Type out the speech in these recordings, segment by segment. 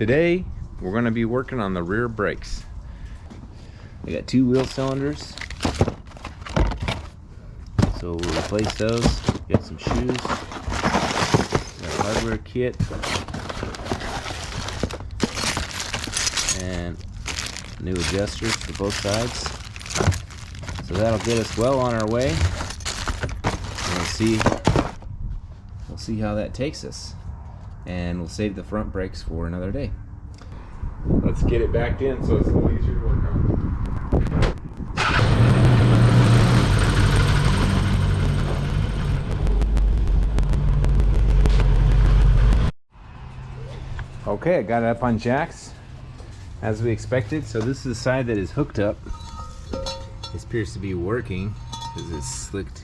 Today we're going to be working on the rear brakes. We got 2 wheel cylinders, so we'll replace those. Get some shoes, got a hardware kit, and new adjusters for both sides. So that'll get us well on our way. And we'll see how that takes us. And we'll save the front brakes for another day. Let's get it backed in so it's a little easier to work on. Okay, I got it up on jacks as we expected. So this is the side that is hooked up. This appears to be working because it's slicked,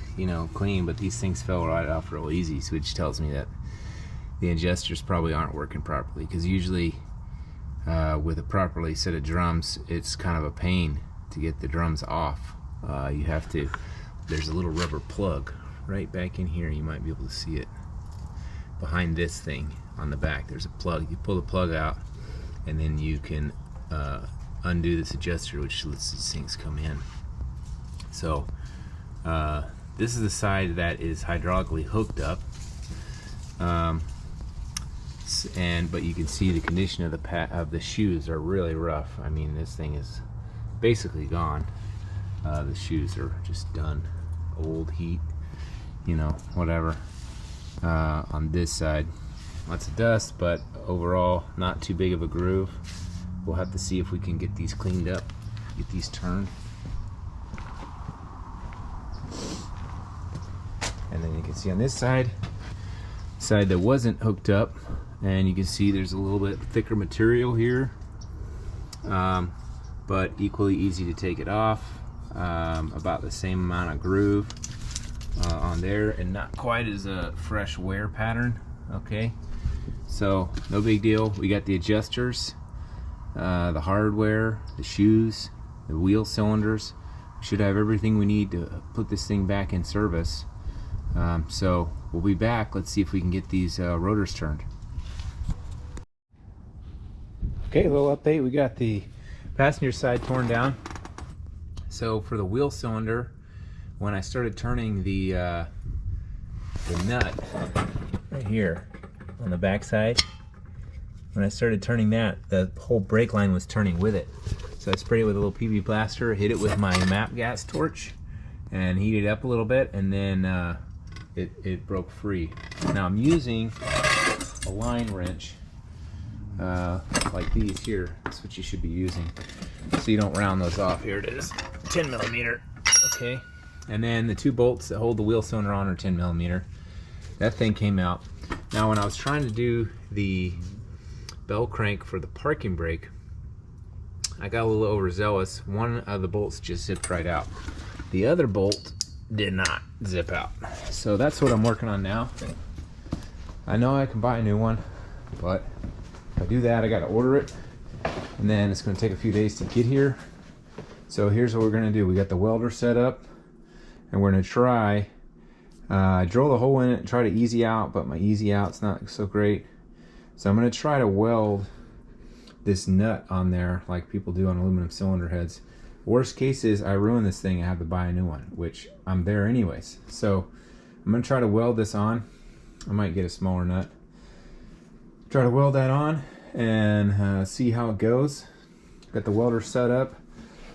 clean, but these things fell right off real easy, which tells me that the adjusters probably aren't working properly, because usually with a properly set of drums, it's kind of a pain to get the drums off. There's a little rubber plug right back in here. You might be able to see it behind this thing on the back. There's a plug. You pull the plug out and then you can undo this adjuster, which lets these things come in. So this is the side that is hydraulically hooked up. But you can see the condition of the shoes are really rough. I mean, this thing is basically gone. The shoes are just done. Old heat, whatever. On this side, lots of dust, but overall not too big of a groove. We'll have to see if we can get these cleaned up, get these turned. And then you can see on this side that wasn't hooked up, and you can see there's a little bit thicker material here, but equally easy to take it off. About the same amount of groove on there, and not quite as a fresh wear pattern. Okay, so no big deal. We got the adjusters, the hardware, the shoes, the wheel cylinders. We should have everything we need to put this thing back in service. So we'll be back. Let's see if we can get these rotors turned. Okay, a little update. We got the passenger side torn down. So for the wheel cylinder, when I started turning the nut right here on the back side, when I started turning that, the whole brake line was turning with it. So I sprayed it with a little PB blaster, hit it with my MAP gas torch, and heated it up a little bit, and then it broke free. Now I'm using a line wrench like these here. That's what you should be using, so you don't round those off. Here it is, 10 millimeter. Okay, and then the 2 bolts that hold the wheel cylinder on are 10 millimeter. That thing came out. Now when I was trying to do the bell crank for the parking brake, I got a little overzealous. One of the bolts just zipped right out. The other bolt did not zip out. So that's what I'm working on now. I know I can buy a new one, but if I do that, I gotta order it, and then it's gonna take a few days to get here. So here's what we're gonna do. We got the welder set up, and we're gonna try, drill the hole in it and try to easy out, but my easy out's not so great. So I'm gonna try to weld this nut on there like people do on aluminum cylinder heads. Worst case is I ruin this thing and have to buy a new one, which I'm there anyways. So I'm gonna try to weld this on. I might get a smaller nut. Try to weld that on and see how it goes. Got the welder set up.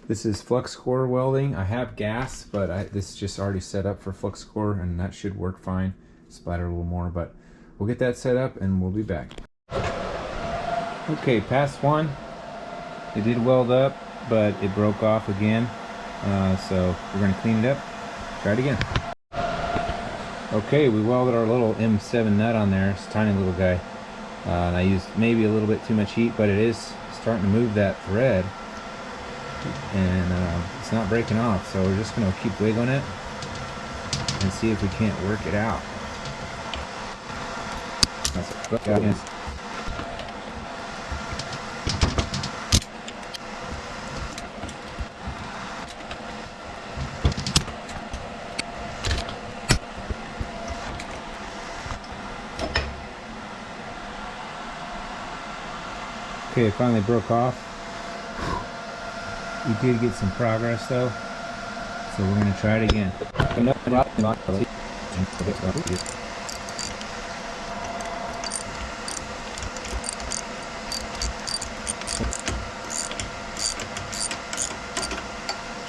This is flux core welding. I have gas, but this is just already set up for flux core, and that should work fine. Splatter a little more, but we'll get that set up and we'll be back. Okay, pass 1. It did weld up, but it broke off again. So we're gonna clean it up, try it again. Okay, we welded our little M7 nut on there. It's a tiny little guy. And I used maybe a little bit too much heat, but it is starting to move that thread, and it's not breaking off. So we're just gonna keep wiggling it and see if we can't work it out. That's Okay, it finally broke off. We did get some progress though, so we're gonna try it again.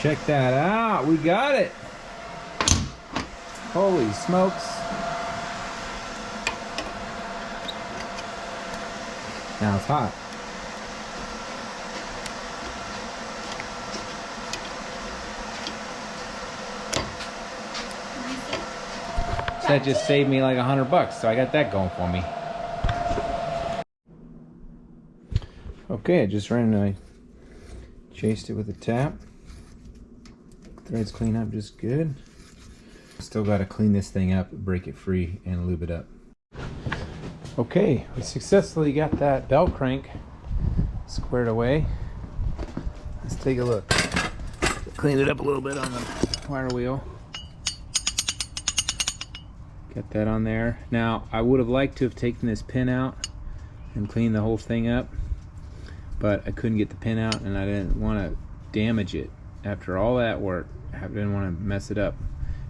Check that out, we got it! Holy smokes! Now it's hot. So that just saved me like $100, so I got that going for me. Okay, I just ran and I chased it with a tap. Threads clean up just good. Still got to clean this thing up, break it free, and lube it up. Okay, we successfully got that belt crank squared away. Let's take a look. Cleaned it up a little bit on the wire wheel. Get that on there. Now, I would have liked to have taken this pin out and cleaned the whole thing up, but I couldn't get the pin out and I didn't want to damage it. After all that work, I didn't want to mess it up.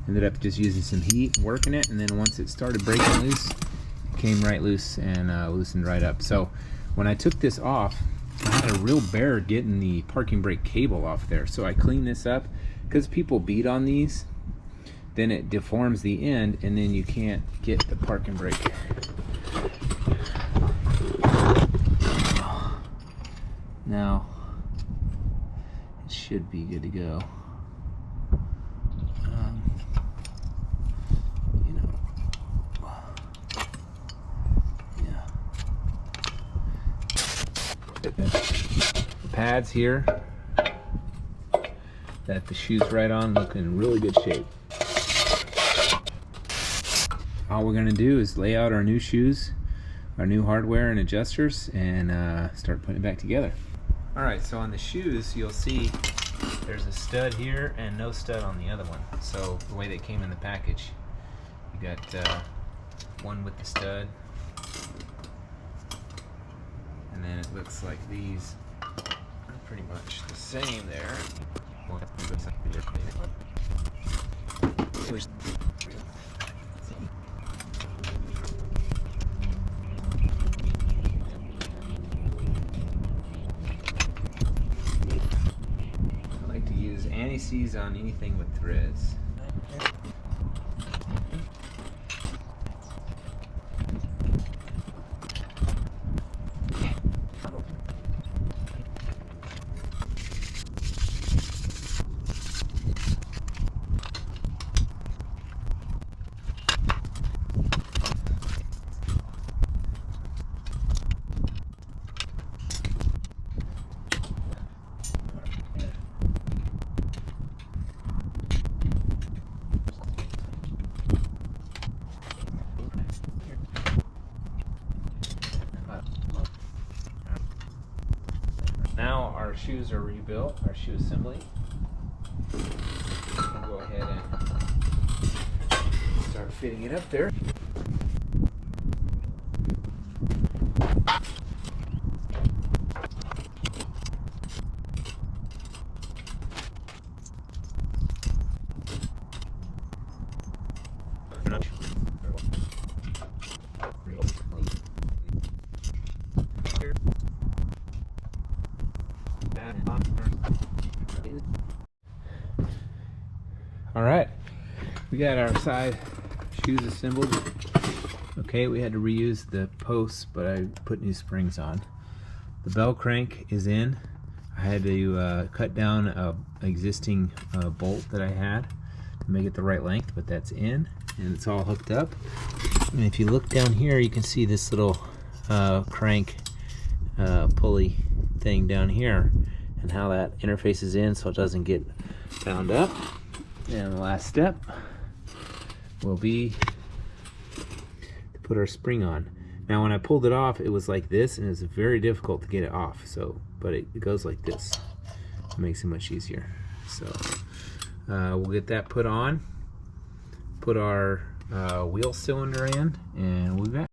Ended up just using some heat, working it, and then once it started breaking loose, it came right loose and loosened right up. So when I took this off, I had a real bear getting the parking brake cable off there. So I cleaned this up, because people beat on these, then it deforms the end and then you can't get the parking brake. Now it should be good to go. The pads here that the shoe's right on look in really good shape. All we're gonna do is lay out our new shoes, our new hardware and adjusters, and start putting it back together. All right, so on the shoes, you'll see there's a stud here and no stud on the other one. So the way they came in the package, you got one with the stud, and then it looks like these are pretty much the same there. I like to use anti-seize on anything with threads. Now our shoes are rebuilt, our shoe assembly. We'll go ahead and start fitting it up there. All right, we got our side shoes assembled. Okay, we had to reuse the posts, but I put new springs on. The bell crank is in. I had to cut down an existing bolt that I had to make it the right length, but that's in, and it's all hooked up. And if you look down here, you can see this little crank pulley thing down here, and how that interfaces in so it doesn't get bound up. And the last step will be to put our spring on. Now when I pulled it off, it was like this, and it's very difficult to get it off. So, but it goes like this. It makes it much easier. So we'll get that put on, put our wheel cylinder in, and we'll be back.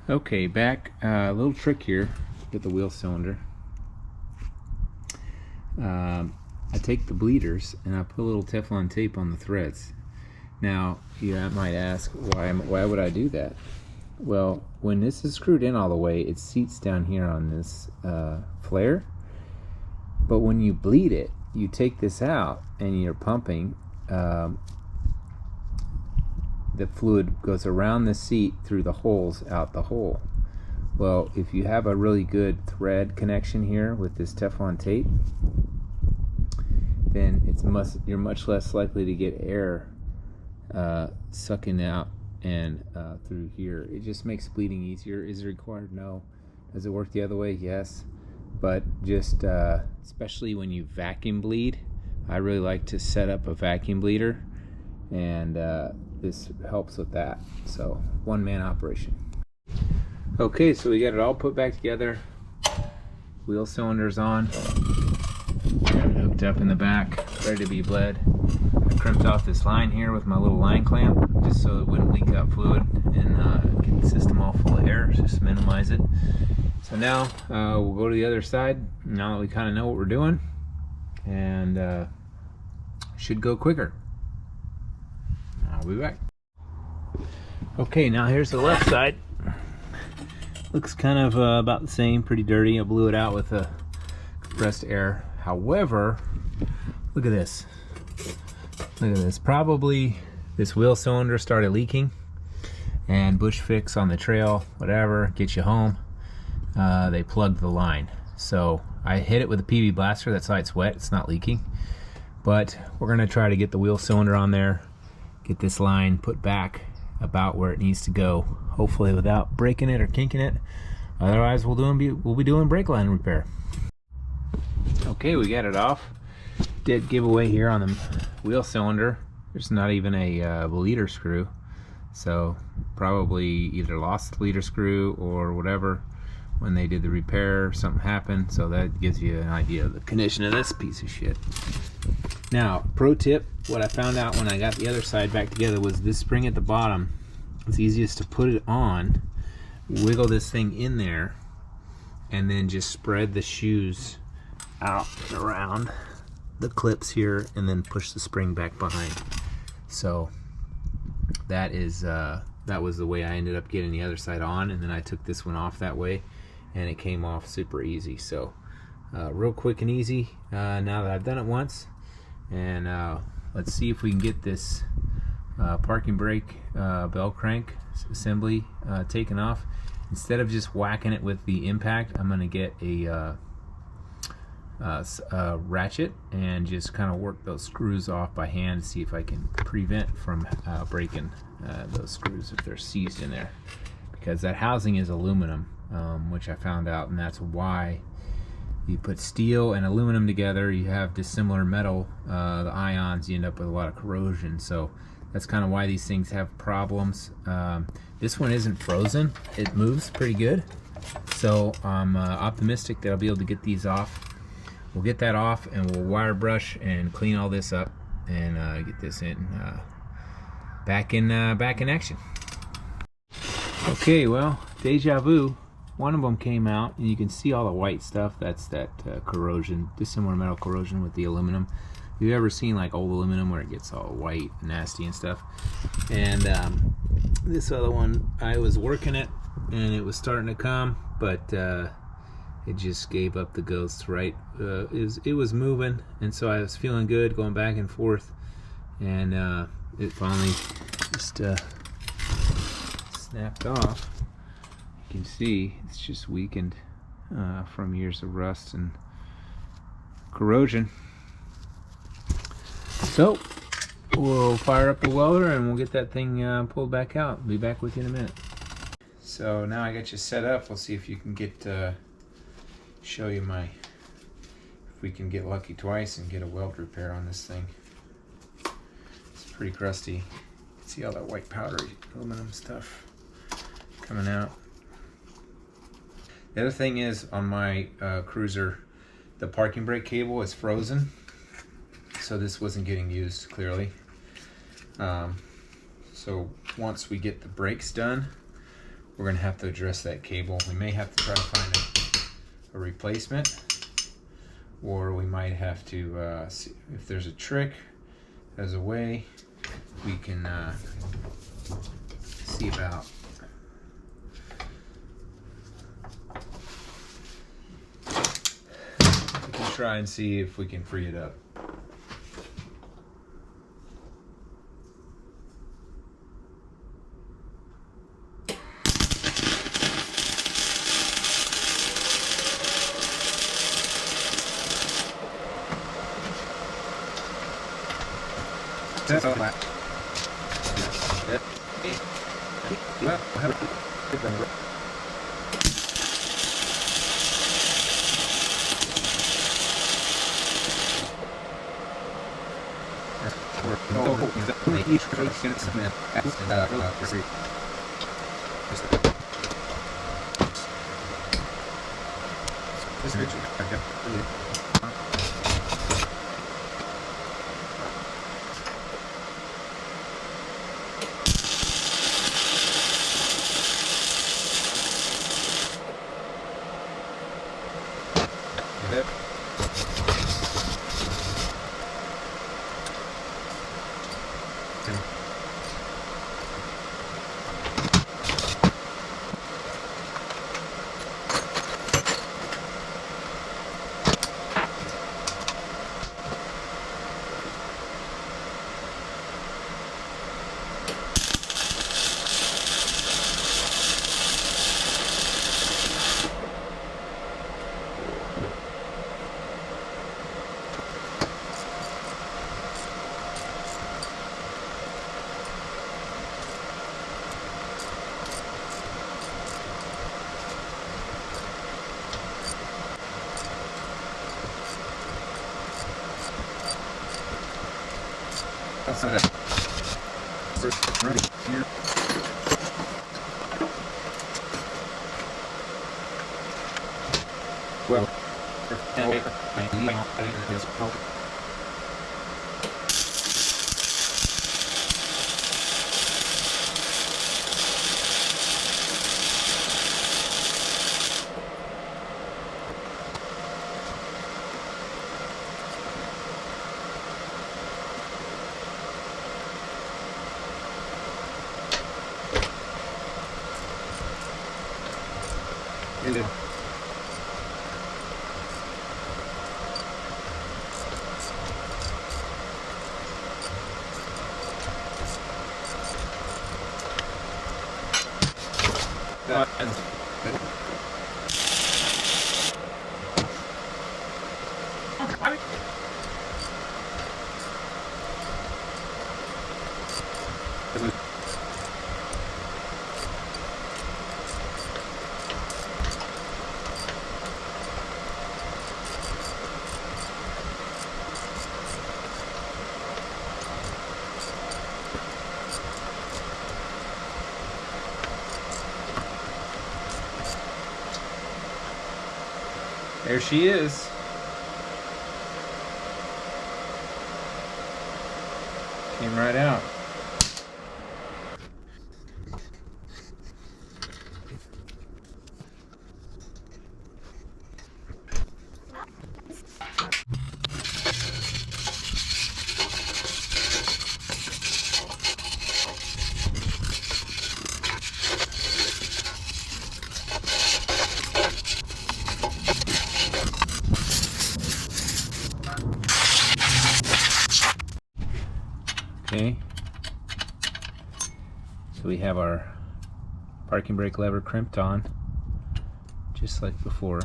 Okay, back, a little trick here with the wheel cylinder. I take the bleeders and I put a little Teflon tape on the threads. Now, you might ask, why would I do that? Well, when this is screwed in all the way, it seats down here on this flare. But when you bleed it, you take this out and you're pumping, the fluid goes around the seat through the holes out the hole. Well, if you have a really good thread connection here with this Teflon tape, then you're much less likely to get air sucking out and through here. It just makes bleeding easier. Is it required? No. Does it work the other way? Yes. But just especially when you vacuum bleed, I really like to set up a vacuum bleeder, and this helps with that. So, one-man operation. Okay, so we got it all put back together. Wheel cylinders on, hooked up in the back, ready to be bled. I crimped off this line here with my little line clamp just so it wouldn't leak out fluid and get the system all full of air, just minimize it. So now we'll go to the other side now that we kind of know what we're doing, and should go quicker. I'll be back. Okay, now here's the left side. Looks kind of about the same, pretty dirty. I blew it out with a compressed air. However, look at this. Look at this. Probably this wheel cylinder started leaking, and bush fix on the trail, whatever, get you home. They plugged the line. So I hit it with a PB blaster. That's why it's wet. It's not leaking. But we're going to try to get the wheel cylinder on there, get this line put back about where it needs to go, hopefully without breaking it or kinking it. Otherwise we'll be doing brake line repair. Okay, we got it off. Did giveaway here on the wheel cylinder. There's not even a leader screw, so probably either lost the leader screw or whatever. When they did the repair, something happened, so that gives you an idea of the condition of this piece of shit. Now, pro tip, what I found out when I got the other side back together was this spring at the bottom. It's easiest to put it on, wiggle this thing in there, and then just spread the shoes out and around the clips here, and then push the spring back behind. So that was the way I ended up getting the other side on, and then I took this one off that way, and it came off super easy. So real quick and easy now that I've done it once. And let's see if we can get this parking brake bell crank assembly taken off. Instead of just whacking it with the impact, I'm going to get a ratchet and just kind of work those screws off by hand to see if I can prevent from breaking those screws if they're seized in there, because that housing is aluminum, which I found out, and that's why you put steel and aluminum together, you have dissimilar metal, the ions, you end up with a lot of corrosion. So that's kind of why these things have problems. This one isn't frozen, it moves pretty good, so I'm optimistic that I'll be able to get these off. We'll get that off and we'll wire brush and clean all this up and get this in back in action. Okay, well, deja vu. One of them came out, and you can see all the white stuff. That's that corrosion, dissimilar metal corrosion with the aluminum. Have you ever seen like old aluminum where it gets all white, nasty and stuff? And this other one, I was working it, and it was starting to come, but it just gave up the ghost. Right, it was moving, and so I was feeling good, going back and forth, and it finally just snapped off. You can see it's just weakened from years of rust and corrosion. So we'll fire up the welder and we'll get that thing pulled back out. I'll be back with you in a minute. So now I got you set up. We'll see if you can get show you if we can get lucky twice and get a weld repair on this thing. It's pretty crusty. You can see all that white powdery aluminum stuff coming out. The other thing is, on my cruiser, the parking brake cable is frozen, so this wasn't getting used clearly. So once we get the brakes done, we're going to have to address that cable. We may have to try to find a replacement, or we might have to see if there's a trick, as a way we can see about we can try and see if we can free it up. That's all right. Well, I have well, there she is. Came right out. Okay, so we have our parking brake lever crimped on, just like before.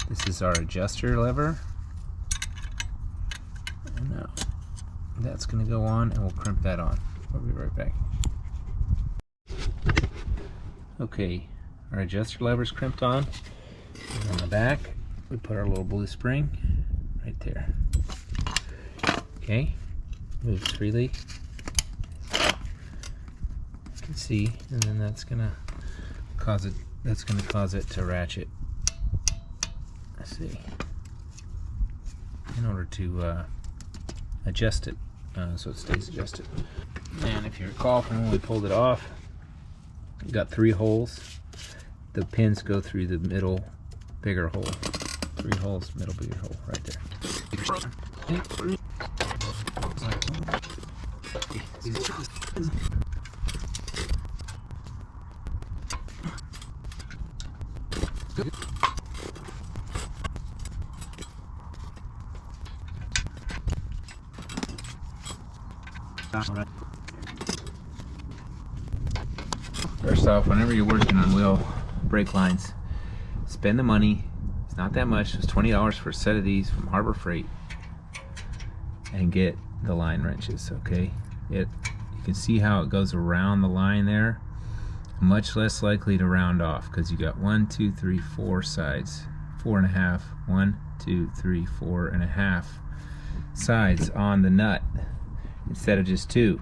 This is our adjuster lever, and now that's going to go on, and we'll crimp that on. We'll be right back. Okay, our adjuster lever is crimped on, and on the back we put our little blue spring right there. Okay, moves freely, you can see, and then that's gonna cause it to ratchet. Let's see, in order to adjust it so it stays adjusted. And if you recall from when we pulled it off, we got 3 holes. The pins go through the middle bigger hole. 3 holes, middle bigger hole, right there. First off, whenever you're working on wheel brake lines, spend the money. It's not that much. It's $20 for a set of these from Harbor Freight, and get the line wrenches. Okay, you can see how it goes around the line there. Much less likely to round off because you got 1, 2, 3, 4 sides, 4.5. 1, 2, 3, 4.5 sides on the nut instead of just 2.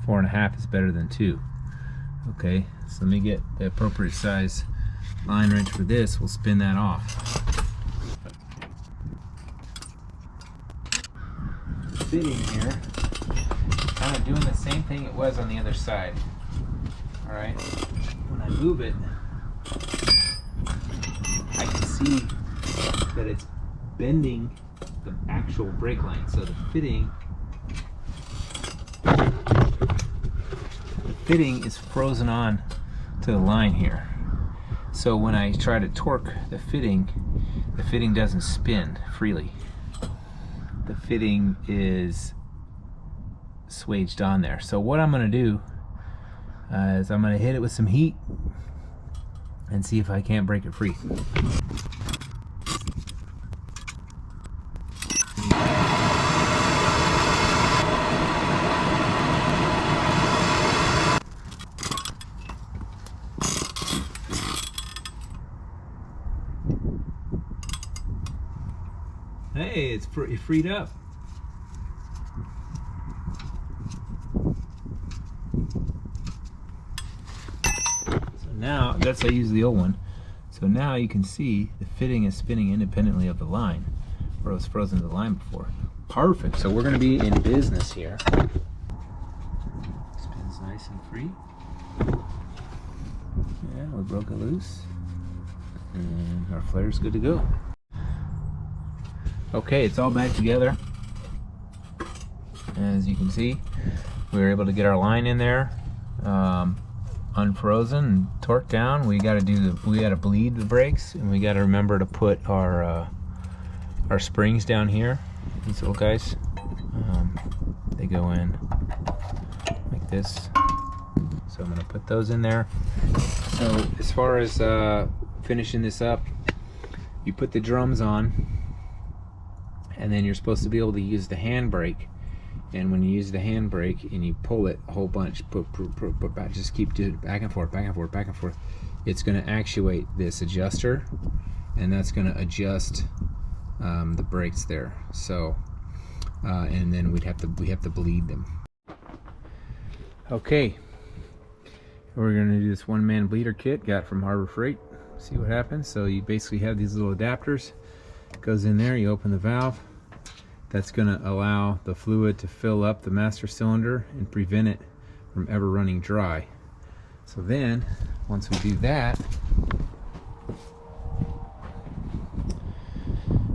4.5 is better than 2. Okay, so let me get the appropriate size line wrench for this. We'll spin that off. Fitting here, kind of doing the same thing it was on the other side. All right, when I move it, I can see that it's bending the actual brake line. So the fitting is frozen on to the line here. So when I try to torque the fitting doesn't spin freely. The fitting is swaged on there. So what I'm going to do is I'm going to hit it with some heat and see if I can't break it free. Hey, it's freed up. So now, I use the old one. So now you can see the fitting is spinning independently of the line, where it was frozen to the line before. Perfect. So we're going to be in business here. Spins nice and free. Yeah, we broke it loose. And our flare's good to go. Okay, it's all back together. As you can see, we were able to get our line in there, unfrozen and torqued down. We got to bleed the brakes, and we got to remember to put our springs down here. These little guys, they go in like this. So I'm going to put those in there. So as far as finishing this up, you put the drums on. And then you're supposed to be able to use the handbrake. And when you use the handbrake and you pull it a whole bunch, just keep doing it back and forth, back and forth, back and forth. It's going to actuate this adjuster, and that's going to adjust the brakes there. So, and then we have to bleed them. Okay, we're going to do this one-man bleeder kit got from Harbor Freight. See what happens. So you basically have these little adapters. Goes in there, you open the valve. That's going to allow the fluid to fill up the master cylinder and prevent it from ever running dry. So then, once we do that,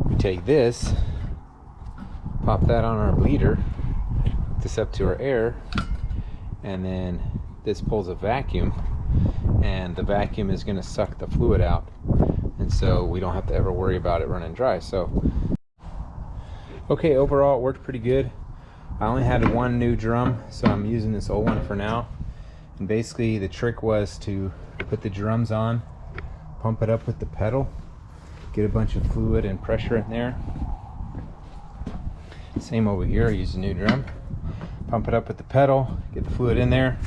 we take this, pop that on our bleeder, hook this up to our air, and then this pulls a vacuum, and the vacuum is going to suck the fluid out. And so we don't have to ever worry about it running dry. So, okay, overall it worked pretty good. I only had one new drum, so I'm using this old one for now. And basically the trick was to put the drums on, pump it up with the pedal, get a bunch of fluid and pressure in there. Same over here, I used a new drum. Pump it up with the pedal, get the fluid in there,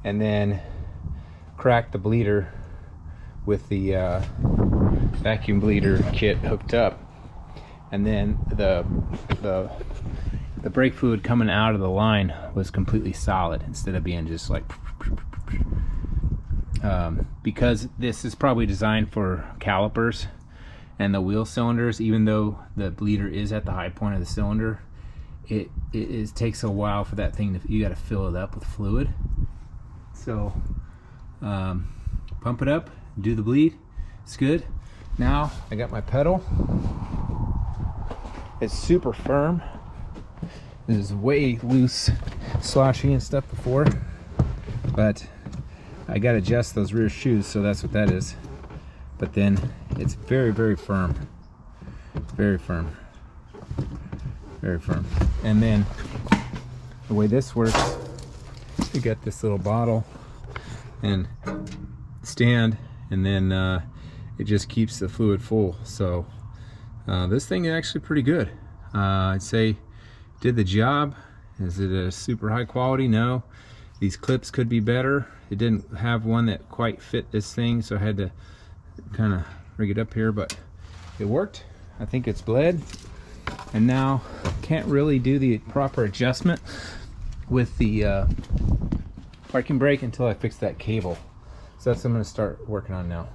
and then crack the bleeder with the vacuum bleeder kit hooked up, and then the brake fluid coming out of the line was completely solid instead of being just like because this is probably designed for calipers and the wheel cylinders. Even though the bleeder is at the high point of the cylinder, it takes a while for that thing to, you got to fill it up with fluid. So pump it up, do the bleed. It's good. Now I got my pedal. It's super firm. This is way loose, sloshy and stuff before, but I got to adjust those rear shoes, so that's what that is. But then it's very, very firm. Very firm. Very firm. And then the way this works, you got this little bottle and stand, and then it just keeps the fluid full. So this thing is actually pretty good. I'd say did the job. Is it a super high quality? No. These clips could be better. It didn't have one that quite fit this thing, so I had to kind of rig it up here, but it worked. I think it's bled. And now can't really do the proper adjustment with the parking brake until I fix that cable. So that's what I'm going to start working on now.